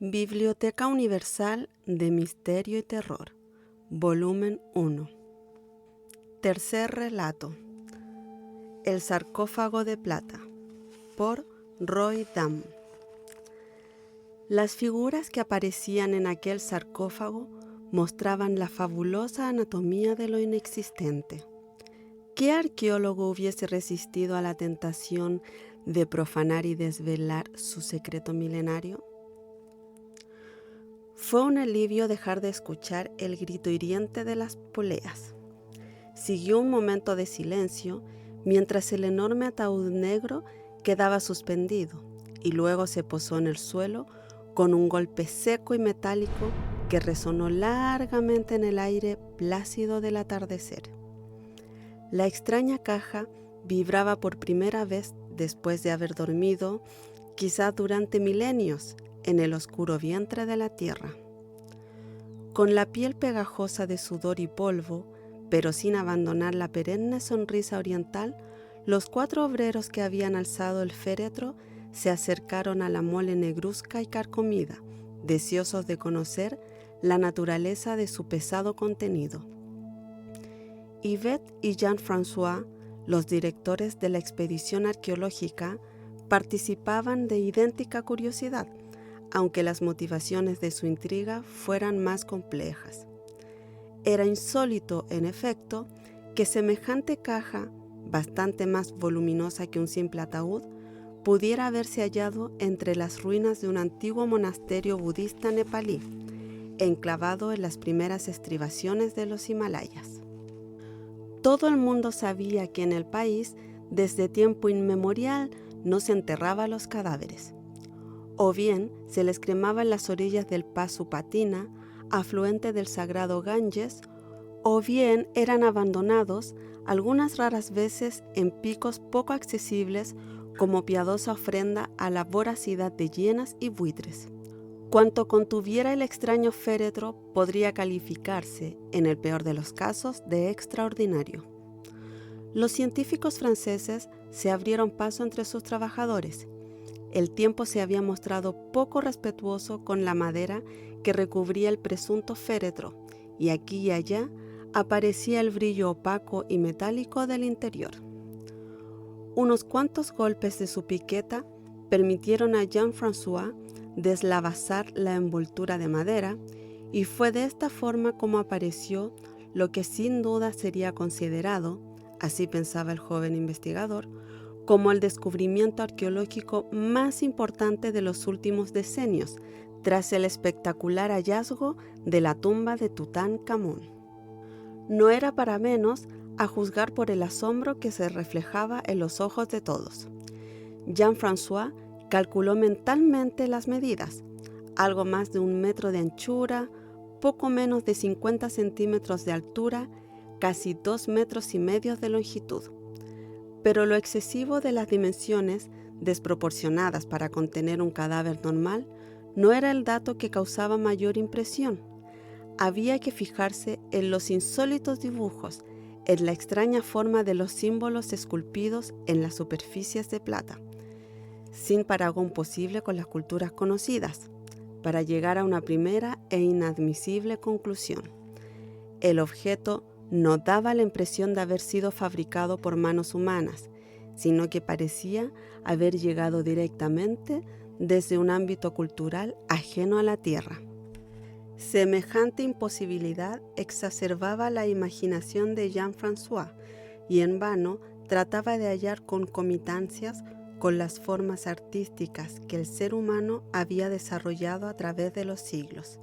Biblioteca Universal de Misterio y Terror, volumen 1. Tercer relato. El sarcófago de plata, por Roy Damm. Las figuras que aparecían en aquel sarcófago mostraban la fabulosa anatomía de lo inexistente. ¿Qué arqueólogo hubiese resistido a la tentación de profanar y desvelar su secreto milenario? Fue un alivio dejar de escuchar el grito hiriente de las poleas. Siguió un momento de silencio mientras el enorme ataúd negro quedaba suspendido y luego se posó en el suelo con un golpe seco y metálico que resonó largamente en el aire plácido del atardecer. La extraña caja vibraba por primera vez después de haber dormido, quizá durante milenios, en el oscuro vientre de la tierra. Con la piel pegajosa de sudor y polvo, pero sin abandonar la perenne sonrisa oriental, los 4 obreros que habían alzado el féretro se acercaron a la mole negruzca y carcomida, deseosos de conocer la naturaleza de su pesado contenido. Yvette y Jean-François, los directores de la expedición arqueológica, participaban de idéntica curiosidad, aunque las motivaciones de su intriga fueran más complejas. Era insólito, en efecto, que semejante caja, bastante más voluminosa que un simple ataúd, pudiera haberse hallado entre las ruinas de un antiguo monasterio budista nepalí, enclavado en las primeras estribaciones de los Himalayas. Todo el mundo sabía que en el país, desde tiempo inmemorial, no se enterraba los cadáveres. O bien se les cremaba en las orillas del Pasupatina, afluente del sagrado Ganges, o bien eran abandonados algunas raras veces en picos poco accesibles como piadosa ofrenda a la voracidad de hienas y buitres. Cuanto contuviera el extraño féretro podría calificarse, en el peor de los casos, de extraordinario. Los científicos franceses se abrieron paso entre sus trabajadores. El tiempo se había mostrado poco respetuoso con la madera que recubría el presunto féretro, y aquí y allá aparecía el brillo opaco y metálico del interior. Unos cuantos golpes de su piqueta permitieron a Jean-François deslavazar la envoltura de madera, y fue de esta forma como apareció lo que sin duda sería considerado, así pensaba el joven investigador, como el descubrimiento arqueológico más importante de los últimos decenios, tras el espectacular hallazgo de la tumba de Tutankamón. No era para menos, a juzgar por el asombro que se reflejaba en los ojos de todos. Jean-François calculó mentalmente las medidas: algo más de 1 metro de anchura, poco menos de 50 centímetros de altura, casi 2,5 metros de longitud. Pero lo excesivo de las dimensiones, desproporcionadas para contener un cadáver normal, no era el dato que causaba mayor impresión. Había que fijarse en los insólitos dibujos, en la extraña forma de los símbolos esculpidos en las superficies de plata, sin parangón posible con las culturas conocidas, para llegar a una primera e inadmisible conclusión. El objeto no daba la impresión de haber sido fabricado por manos humanas, sino que parecía haber llegado directamente desde un ámbito cultural ajeno a la tierra. Semejante imposibilidad exacerbaba la imaginación de Jean-François, y en vano trataba de hallar concomitancias con las formas artísticas que el ser humano había desarrollado a través de los siglos.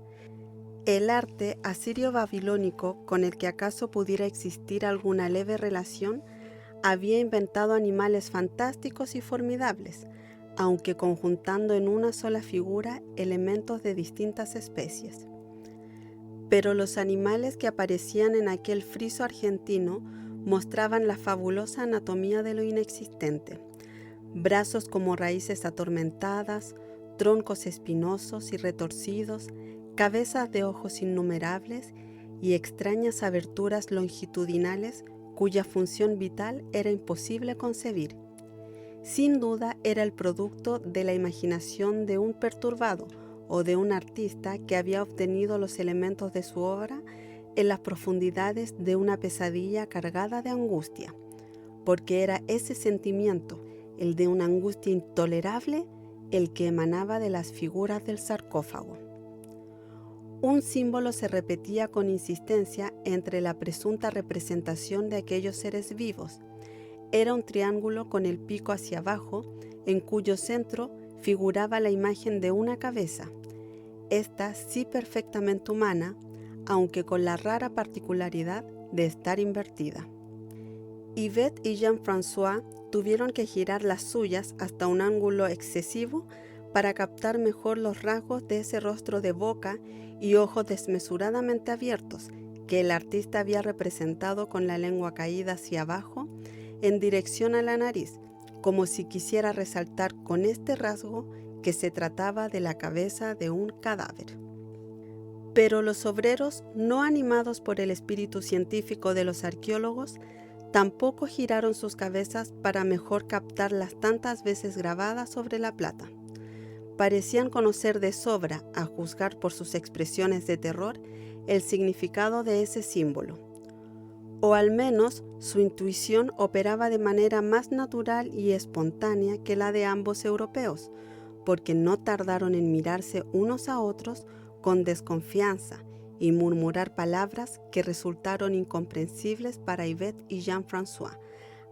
El arte asirio-babilónico, con el que acaso pudiera existir alguna leve relación, había inventado animales fantásticos y formidables, aunque conjuntando en una sola figura elementos de distintas especies. Pero los animales que aparecían en aquel friso argentino mostraban la fabulosa anatomía de lo inexistente: brazos como raíces atormentadas, troncos espinosos y retorcidos, cabezas de ojos innumerables y extrañas aberturas longitudinales cuya función vital era imposible concebir. Sin duda era el producto de la imaginación de un perturbado o de un artista que había obtenido los elementos de su obra en las profundidades de una pesadilla cargada de angustia, porque era ese sentimiento, el de una angustia intolerable, el que emanaba de las figuras del sarcófago. Un símbolo se repetía con insistencia entre la presunta representación de aquellos seres vivos. Era un triángulo con el pico hacia abajo, en cuyo centro figuraba la imagen de una cabeza, esta sí perfectamente humana, aunque con la rara particularidad de estar invertida. Yvette y Jean-François tuvieron que girar las suyas hasta un ángulo excesivo para captar mejor los rasgos de ese rostro de boca y ojos desmesuradamente abiertos que el artista había representado con la lengua caída hacia abajo en dirección a la nariz, como si quisiera resaltar con este rasgo que se trataba de la cabeza de un cadáver. Pero los obreros, no animados por el espíritu científico de los arqueólogos, tampoco giraron sus cabezas para mejor captar las tantas veces grabadas sobre la plata. Parecían conocer de sobra, a juzgar por sus expresiones de terror, el significado de ese símbolo. O al menos su intuición operaba de manera más natural y espontánea que la de ambos europeos, porque no tardaron en mirarse unos a otros con desconfianza y murmurar palabras que resultaron incomprensibles para Yvette y Jean-François,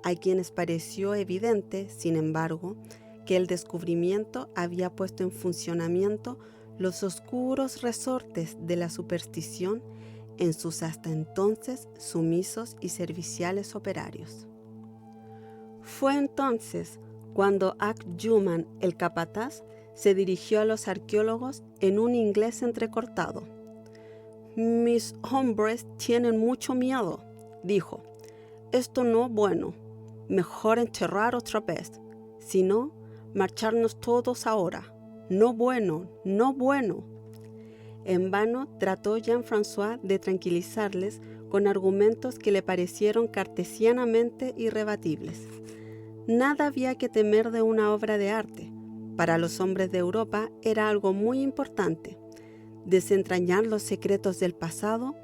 a quienes pareció evidente, sin embargo, que el descubrimiento había puesto en funcionamiento los oscuros resortes de la superstición en sus hasta entonces sumisos y serviciales operarios. Fue entonces cuando Ac Juman, el capataz, se dirigió a los arqueólogos en un inglés entrecortado. «Mis hombres tienen mucho miedo», dijo. «Esto no es bueno. Mejor enterrar otra vez. Si no, marcharnos todos ahora. No bueno, no bueno». En vano trató Jean-François de tranquilizarles con argumentos que le parecieron cartesianamente irrebatibles. Nada había que temer de una obra de arte. Para los hombres de Europa era algo muy importante. Desentrañar los secretos del pasado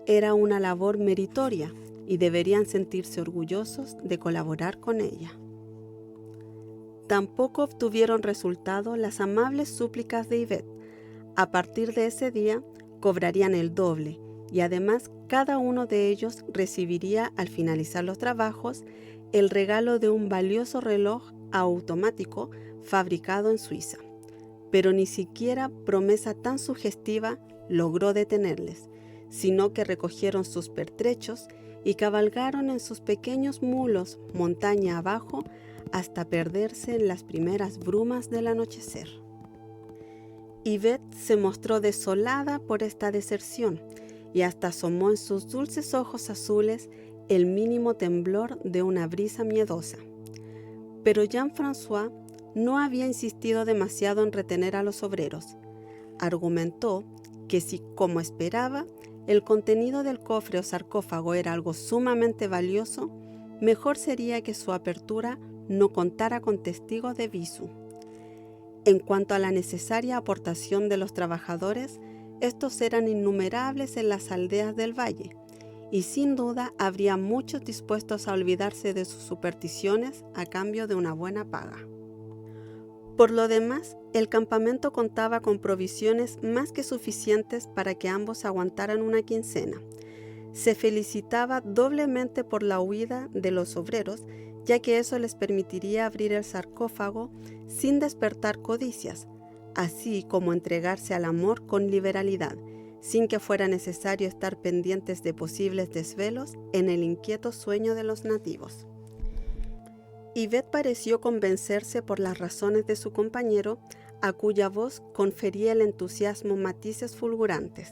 era una labor meritoria y deberían sentirse orgullosos de colaborar con ella. Tampoco obtuvieron resultado las amables súplicas de Yvette. A partir de ese día cobrarían el doble y además cada uno de ellos recibiría al finalizar los trabajos el regalo de un valioso reloj automático fabricado en Suiza. Pero ni siquiera promesa tan sugestiva logró detenerles, sino que recogieron sus pertrechos y cabalgaron en sus pequeños mulos montaña abajo hasta perderse en las primeras brumas del anochecer. Yvette se mostró desolada por esta deserción y hasta asomó en sus dulces ojos azules el mínimo temblor de una brisa miedosa. Pero Jean-François no había insistido demasiado en retener a los obreros. Argumentó que si, como esperaba, el contenido del cofre o sarcófago era algo sumamente valioso, mejor sería que su apertura no contara con testigos de visu. En cuanto a la necesaria aportación de los trabajadores, estos eran innumerables en las aldeas del valle, y sin duda habría muchos dispuestos a olvidarse de sus supersticiones a cambio de una buena paga. Por lo demás, el campamento contaba con provisiones más que suficientes para que ambos aguantaran una quincena. Se felicitaba doblemente por la huida de los obreros, ya que eso les permitiría abrir el sarcófago sin despertar codicias, así como entregarse al amor con liberalidad, sin que fuera necesario estar pendientes de posibles desvelos en el inquieto sueño de los nativos. Yvette pareció convencerse por las razones de su compañero, a cuya voz confería el entusiasmo matices fulgurantes.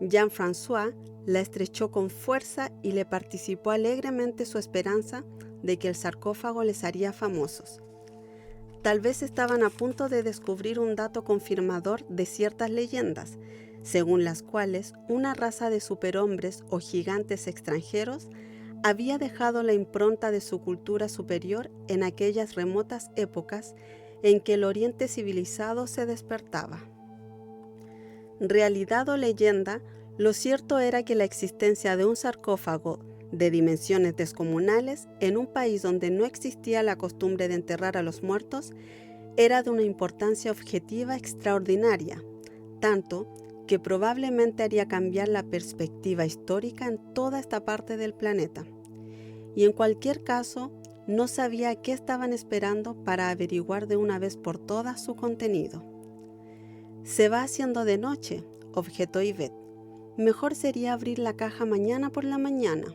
Jean-François la estrechó con fuerza y le participó alegremente su esperanza de que el sarcófago les haría famosos. Tal vez estaban a punto de descubrir un dato confirmador de ciertas leyendas, según las cuales una raza de superhombres o gigantes extranjeros había dejado la impronta de su cultura superior en aquellas remotas épocas en que el Oriente civilizado se despertaba. Realidad o leyenda, lo cierto era que la existencia de un sarcófago de dimensiones descomunales en un país donde no existía la costumbre de enterrar a los muertos era de una importancia objetiva extraordinaria, tanto que probablemente haría cambiar la perspectiva histórica en toda esta parte del planeta. Y en cualquier caso, no sabía qué estaban esperando para averiguar de una vez por todas su contenido. «Se va haciendo de noche», objetó Yvette. «Mejor sería abrir la caja mañana por la mañana».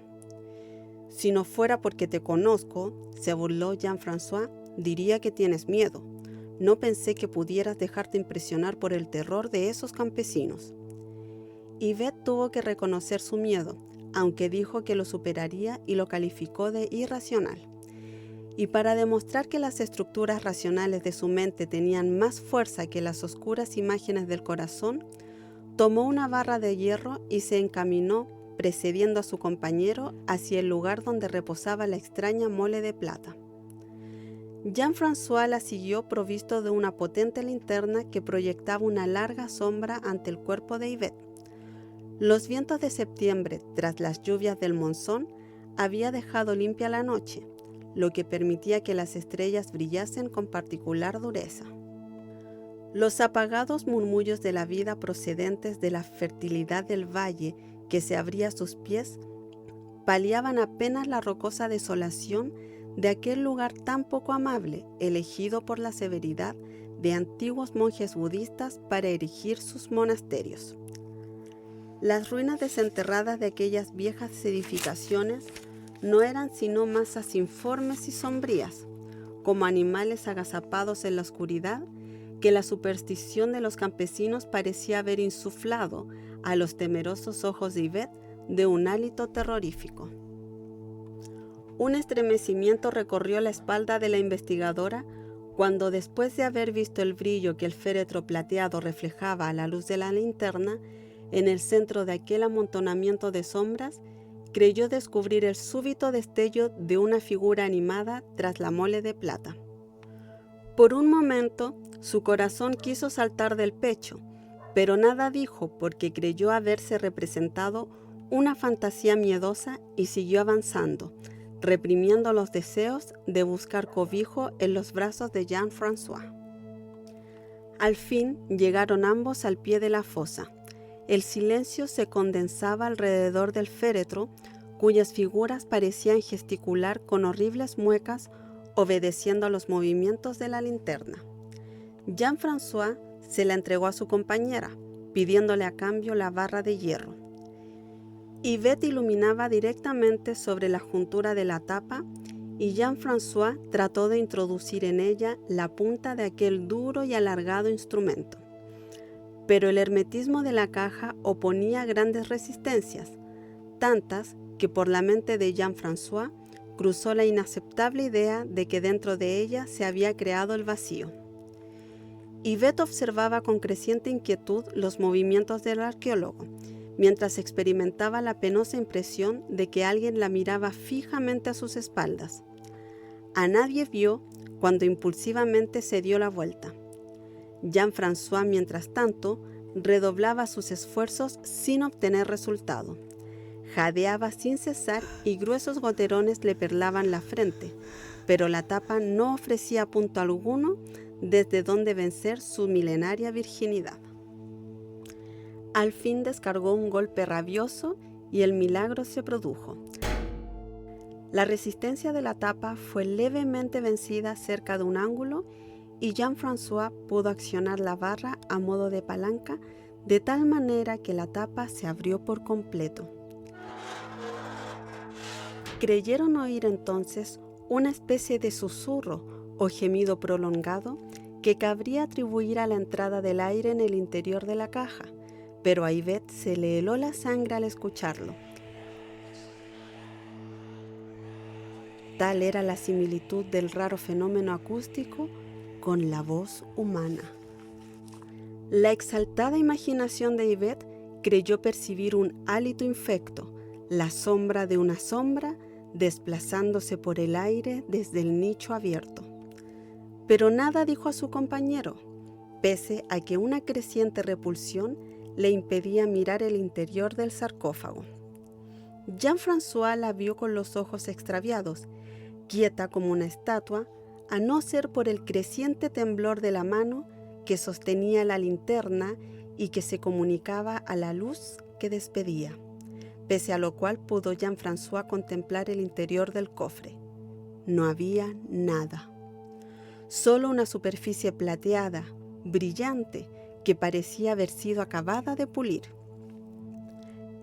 «Si no fuera porque te conozco», se burló Jean-François, «diría que tienes miedo. No pensé que pudieras dejarte impresionar por el terror de esos campesinos». Yvette tuvo que reconocer su miedo, aunque dijo que lo superaría y lo calificó de irracional. Y para demostrar que las estructuras racionales de su mente tenían más fuerza que las oscuras imágenes del corazón, tomó una barra de hierro y se encaminó, precediendo a su compañero, hacia el lugar donde reposaba la extraña mole de plata. Jean-François la siguió provisto de una potente linterna que proyectaba una larga sombra ante el cuerpo de Yvette. Los vientos de septiembre, tras las lluvias del monzón, había dejado limpia la noche, lo que permitía que las estrellas brillasen con particular dureza. Los apagados murmullos de la vida procedentes de la fertilidad del valle que se abría a sus pies paliaban apenas la rocosa desolación de aquel lugar tan poco amable, elegido por la severidad de antiguos monjes budistas para erigir sus monasterios. Las ruinas desenterradas de aquellas viejas edificaciones no eran sino masas informes y sombrías, como animales agazapados en la oscuridad que la superstición de los campesinos parecía haber insuflado a los temerosos ojos de Yvette de un hálito terrorífico. Un estremecimiento recorrió la espalda de la investigadora cuando, después de haber visto el brillo que el féretro plateado reflejaba a la luz de la linterna, en el centro de aquel amontonamiento de sombras, creyó descubrir el súbito destello de una figura animada tras la mole de plata. Por un momento, su corazón quiso saltar del pecho, pero nada dijo porque creyó haberse representado una fantasía miedosa y siguió avanzando, reprimiendo los deseos de buscar cobijo en los brazos de Jean-François. Al fin llegaron ambos al pie de la fosa. El silencio se condensaba alrededor del féretro, cuyas figuras parecían gesticular con horribles muecas, obedeciendo a los movimientos de la linterna. Jean-François se la entregó a su compañera, pidiéndole a cambio la barra de hierro. Yvette iluminaba directamente sobre la juntura de la tapa y Jean-François trató de introducir en ella la punta de aquel duro y alargado instrumento. Pero el hermetismo de la caja oponía grandes resistencias, tantas que por la mente de Jean-François cruzó la inaceptable idea de que dentro de ella se había creado el vacío. Yvette observaba con creciente inquietud los movimientos del arqueólogo, mientras experimentaba la penosa impresión de que alguien la miraba fijamente a sus espaldas. A nadie vio cuando impulsivamente se dio la vuelta. Jean-François, mientras tanto, redoblaba sus esfuerzos sin obtener resultado. Jadeaba sin cesar y gruesos goterones le perlaban la frente, pero la tapa no ofrecía punto alguno desde donde vencer su milenaria virginidad. Al fin descargó un golpe rabioso y el milagro se produjo. La resistencia de la tapa fue levemente vencida cerca de un ángulo y Jean-François pudo accionar la barra a modo de palanca de tal manera que la tapa se abrió por completo. Creyeron oír entonces una especie de susurro o gemido prolongado que cabría atribuir a la entrada del aire en el interior de la caja, pero a Yvette se le heló la sangre al escucharlo. Tal era la similitud del raro fenómeno acústico con la voz humana. La exaltada imaginación de Yvette creyó percibir un hálito infecto, la sombra de una sombra desplazándose por el aire desde el nicho abierto. Pero nada dijo a su compañero, pese a que una creciente repulsión le impedía mirar el interior del sarcófago. Jean-François la vio con los ojos extraviados, quieta como una estatua, a no ser por el creciente temblor de la mano que sostenía la linterna y que se comunicaba a la luz que despedía, pese a lo cual pudo Jean-François contemplar el interior del cofre. No había nada, solo una superficie plateada, brillante, que parecía haber sido acabada de pulir.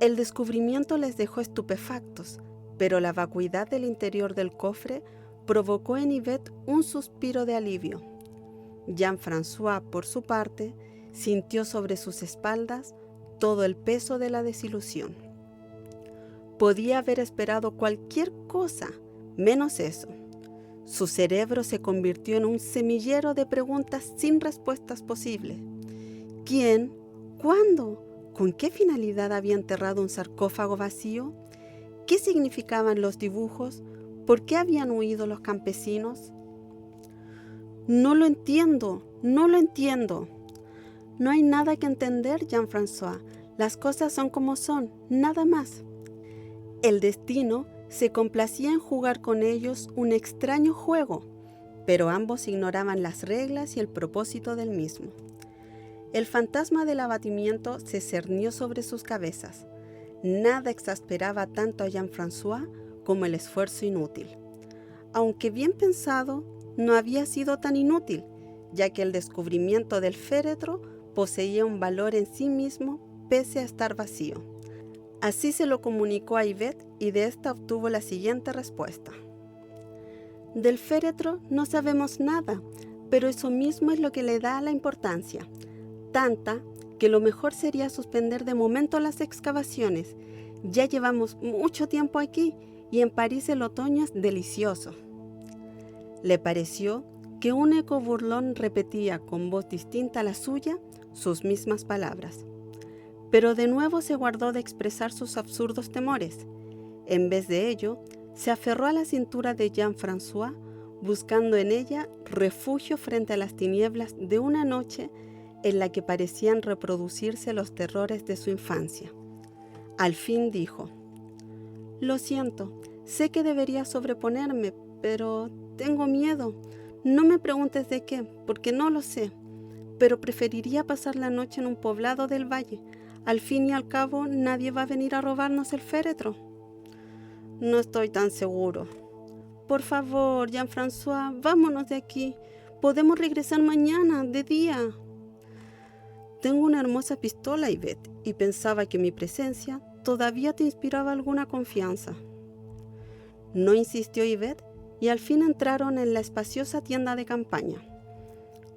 El descubrimiento les dejó estupefactos, pero la vacuidad del interior del cofre provocó en Yvette un suspiro de alivio. Jean-François, por su parte, sintió sobre sus espaldas todo el peso de la desilusión. Podía haber esperado cualquier cosa, menos eso. Su cerebro se convirtió en un semillero de preguntas sin respuestas posibles. ¿Quién? ¿Cuándo? ¿Con qué finalidad había enterrado un sarcófago vacío? ¿Qué significaban los dibujos? ¿Por qué habían huido los campesinos? No lo entiendo. No hay nada que entender, Jean-François. Las cosas son como son, nada más. El destino se complacía en jugar con ellos un extraño juego, pero ambos ignoraban las reglas y el propósito del mismo. El fantasma del abatimiento se cernió sobre sus cabezas. Nada exasperaba tanto a Jean-François como el esfuerzo inútil. Aunque bien pensado, no había sido tan inútil, ya que el descubrimiento del féretro poseía un valor en sí mismo, pese a estar vacío. Así se lo comunicó a Yvette y de esta obtuvo la siguiente respuesta. Del féretro no sabemos nada, pero eso mismo es lo que le da la importancia. Tanta que lo mejor sería suspender de momento las excavaciones. Ya llevamos mucho tiempo aquí y en París el otoño es delicioso. Le pareció que un eco burlón repetía con voz distinta a la suya sus mismas palabras. Pero de nuevo se guardó de expresar sus absurdos temores. En vez de ello, se aferró a la cintura de Jean-François, buscando en ella refugio frente a las tinieblas de una noche en la que parecían reproducirse los terrores de su infancia. Al fin dijo: «Lo siento, sé que debería sobreponerme, pero tengo miedo. No me preguntes de qué, porque no lo sé, pero preferiría pasar la noche en un poblado del valle. Al fin y al cabo, nadie va a venir a robarnos el féretro». «No estoy tan seguro». «Por favor, Jean-François, vámonos de aquí. Podemos regresar mañana, de día». «Tengo una hermosa pistola, Yvette, y pensaba que mi presencia todavía te inspiraba alguna confianza». No insistió Yvette, y al fin entraron en la espaciosa tienda de campaña.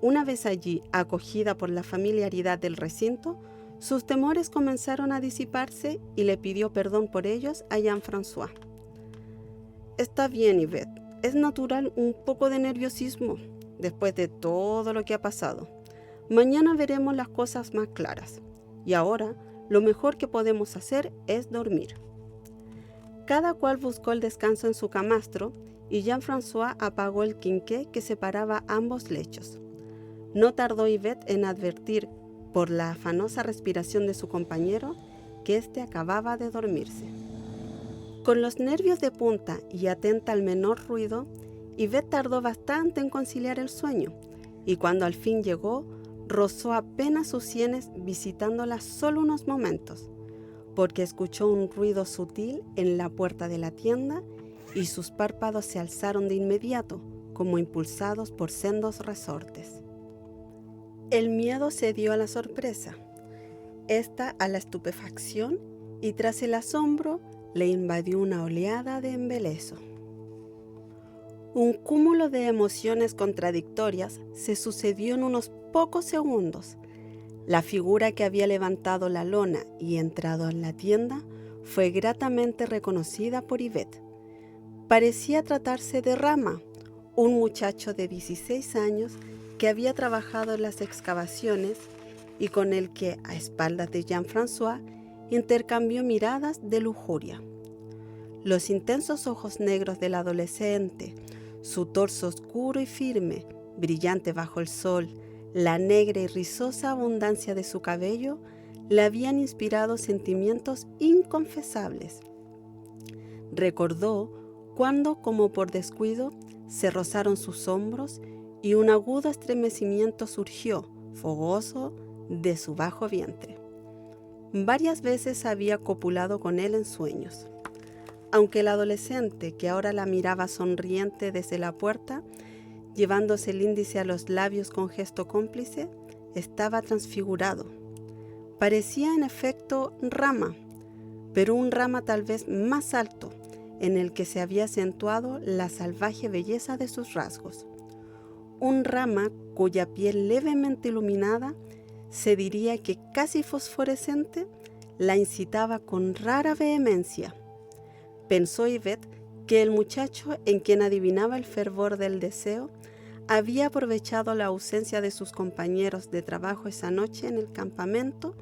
Una vez allí, acogida por la familiaridad del recinto, sus temores comenzaron a disiparse y le pidió perdón por ellos a Jean-François. «Está bien, Yvette, es natural un poco de nerviosismo después de todo lo que ha pasado. Mañana veremos las cosas más claras, y ahora lo mejor que podemos hacer es dormir». Cada cual buscó el descanso en su camastro, y Jean-François apagó el quinqué que separaba ambos lechos. No tardó Yvette en advertir, por la afanosa respiración de su compañero, que éste acababa de dormirse. Con los nervios de punta y atenta al menor ruido, Yvette tardó bastante en conciliar el sueño, y cuando al fin llegó, rozó apenas sus sienes visitándola solo unos momentos, porque escuchó un ruido sutil en la puerta de la tienda y sus párpados se alzaron de inmediato, como impulsados por sendos resortes. El miedo cedió a la sorpresa, esta a la estupefacción, y tras el asombro le invadió una oleada de embeleso. Un cúmulo de emociones contradictorias se sucedió en unos pocos segundos. La figura que había levantado la lona y entrado en la tienda fue gratamente reconocida por Yvette. Parecía tratarse de Rama, un muchacho de 16 años que había trabajado en las excavaciones y con el que, a espaldas de Jean-François, intercambió miradas de lujuria. Los intensos ojos negros del adolescente, su torso oscuro y firme, brillante bajo el sol, la negra y rizosa abundancia de su cabello, le habían inspirado sentimientos inconfesables. Recordó cuando, como por descuido, se rozaron sus hombros y un agudo estremecimiento surgió, fogoso, de su bajo vientre. Varias veces había copulado con él en sueños. Aunque el adolescente, que ahora la miraba sonriente desde la puerta, llevándose el índice a los labios con gesto cómplice, estaba transfigurado. Parecía en efecto Rama, pero un Rama tal vez más alto, en el que se había acentuado la salvaje belleza de sus rasgos. Un Rama cuya piel levemente iluminada, se diría que casi fosforescente, la incitaba con rara vehemencia. Pensó Yvette que el muchacho, en quien adivinaba el fervor del deseo, había aprovechado la ausencia de sus compañeros de trabajo esa noche en el campamento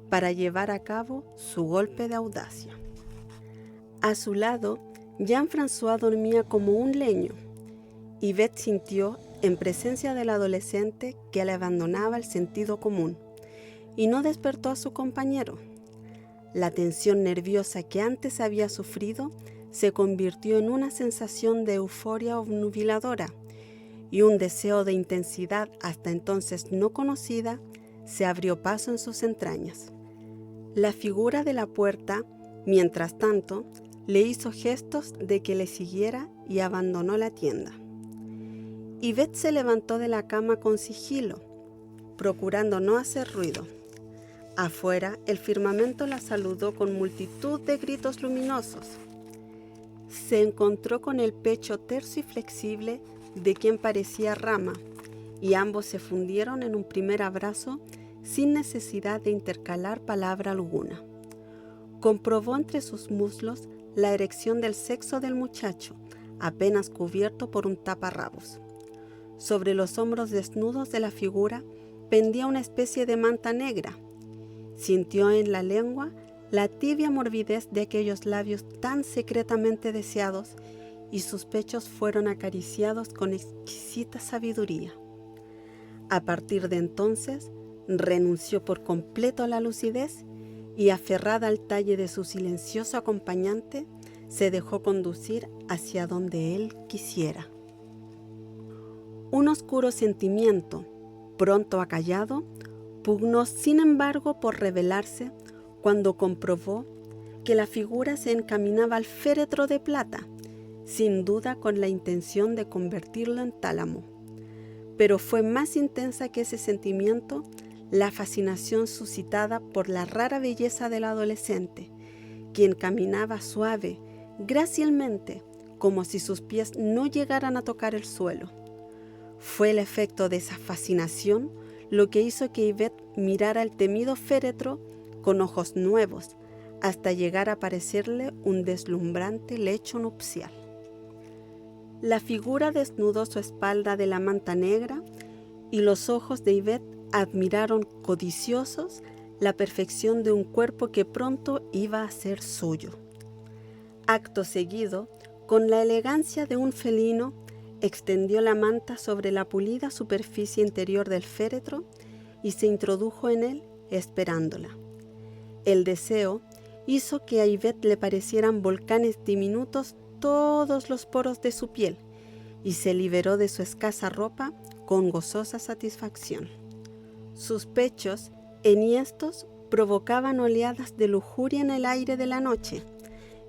para llevar a cabo su golpe de audacia. A su lado, Jean-François dormía como un leño. Yvette sintió, en presencia del adolescente, que le abandonaba el sentido común, y no despertó a su compañero. La tensión nerviosa que antes había sufrido se convirtió en una sensación de euforia obnubiladora, y un deseo de intensidad hasta entonces no conocida se abrió paso en sus entrañas. La figura de la puerta, mientras tanto, le hizo gestos de que le siguiera y abandonó la tienda. Yvette se levantó de la cama con sigilo, procurando no hacer ruido. Afuera, el firmamento la saludó con multitud de gritos luminosos. Se encontró con el pecho terso y flexible de quien parecía Rama, y ambos se fundieron en un primer abrazo sin necesidad de intercalar palabra alguna. Comprobó entre sus muslos la erección del sexo del muchacho, apenas cubierto por un taparrabos. Sobre los hombros desnudos de la figura pendía una especie de manta negra. Sintió en la lengua la tibia morbidez de aquellos labios tan secretamente deseados, y sus pechos fueron acariciados con exquisita sabiduría. A partir de entonces, renunció por completo a la lucidez y, aferrada al talle de su silencioso acompañante, se dejó conducir hacia donde él quisiera. Un oscuro sentimiento, pronto acallado, pugnó sin embargo por revelarse cuando comprobó que la figura se encaminaba al féretro de plata, sin duda con la intención de convertirlo en tálamo. Pero fue más intensa que ese sentimiento la fascinación suscitada por la rara belleza del adolescente, quien caminaba suave, grácilmente, como si sus pies no llegaran a tocar el suelo. Fue el efecto de esa fascinación lo que hizo que Yvette mirara el temido féretro con ojos nuevos, hasta llegar a parecerle un deslumbrante lecho nupcial. La figura desnudó su espalda de la manta negra, y los ojos de Yvette admiraron codiciosos la perfección de un cuerpo que pronto iba a ser suyo. Acto seguido, con la elegancia de un felino, extendió la manta sobre la pulida superficie interior del féretro y se introdujo en él esperándola. El deseo hizo que a Yvette le parecieran volcanes diminutos todos los poros de su piel, y se liberó de su escasa ropa con gozosa satisfacción. Sus pechos, enhiestos, provocaban oleadas de lujuria en el aire de la noche,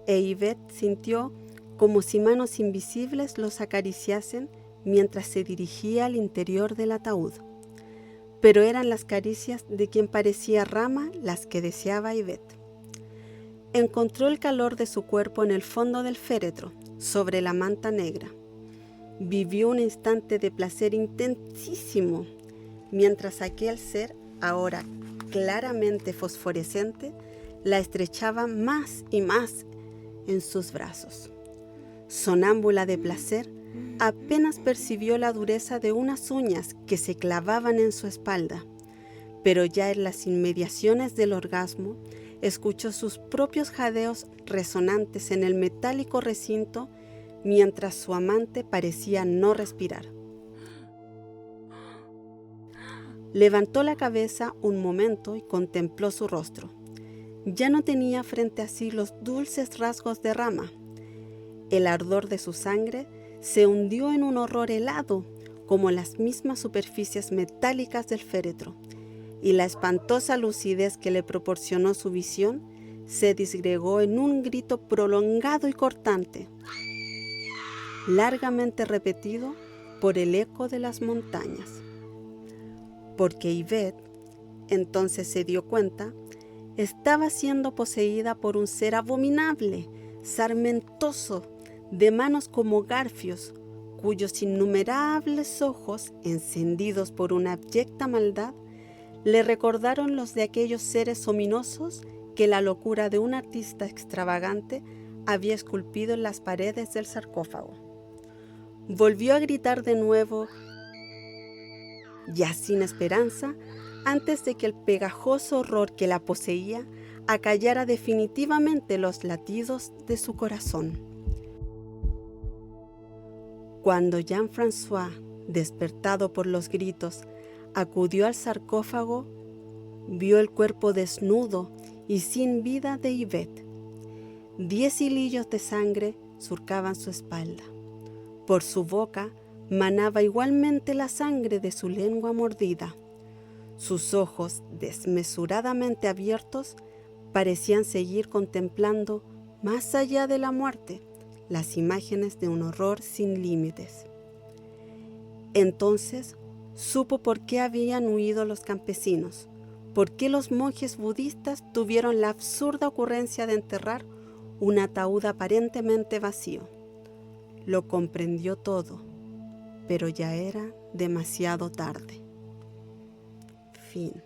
e Yvette sintió como si manos invisibles los acariciasen mientras se dirigía al interior del ataúd. Pero eran las caricias de quien parecía Rama las que deseaba Yvette. Encontró el calor de su cuerpo en el fondo del féretro, sobre la manta negra. Vivió un instante de placer intensísimo, mientras aquel ser, ahora claramente fosforescente, la estrechaba más y más en sus brazos. Sonámbula de placer, apenas percibió la dureza de unas uñas que se clavaban en su espalda, pero ya en las inmediaciones del orgasmo escuchó sus propios jadeos resonantes en el metálico recinto, mientras su amante parecía no respirar. Levantó la cabeza un momento y contempló su rostro. Ya no tenía frente a sí los dulces rasgos de Rama. El ardor de su sangre se hundió en un horror helado, como las mismas superficies metálicas del féretro, y la espantosa lucidez que le proporcionó su visión se disgregó en un grito prolongado y cortante, largamente repetido por el eco de las montañas. Porque Yvette, entonces se dio cuenta, estaba siendo poseída por un ser abominable, sarmentoso, de manos como garfios, cuyos innumerables ojos, encendidos por una abyecta maldad, le recordaron los de aquellos seres ominosos que la locura de un artista extravagante había esculpido en las paredes del sarcófago. Volvió a gritar de nuevo, ya sin esperanza, antes de que el pegajoso horror que la poseía acallara definitivamente los latidos de su corazón. Cuando Jean-François, despertado por los gritos, acudió al sarcófago, vio el cuerpo desnudo y sin vida de Yvette. 10 hilillos de sangre surcaban su espalda. Por su boca manaba igualmente la sangre de su lengua mordida. Sus ojos, desmesuradamente abiertos, parecían seguir contemplando, más allá de la muerte, las imágenes de un horror sin límites. Entonces supo por qué habían huido los campesinos, por qué los monjes budistas tuvieron la absurda ocurrencia de enterrar un ataúd aparentemente vacío. Lo comprendió todo, pero ya era demasiado tarde. Fin.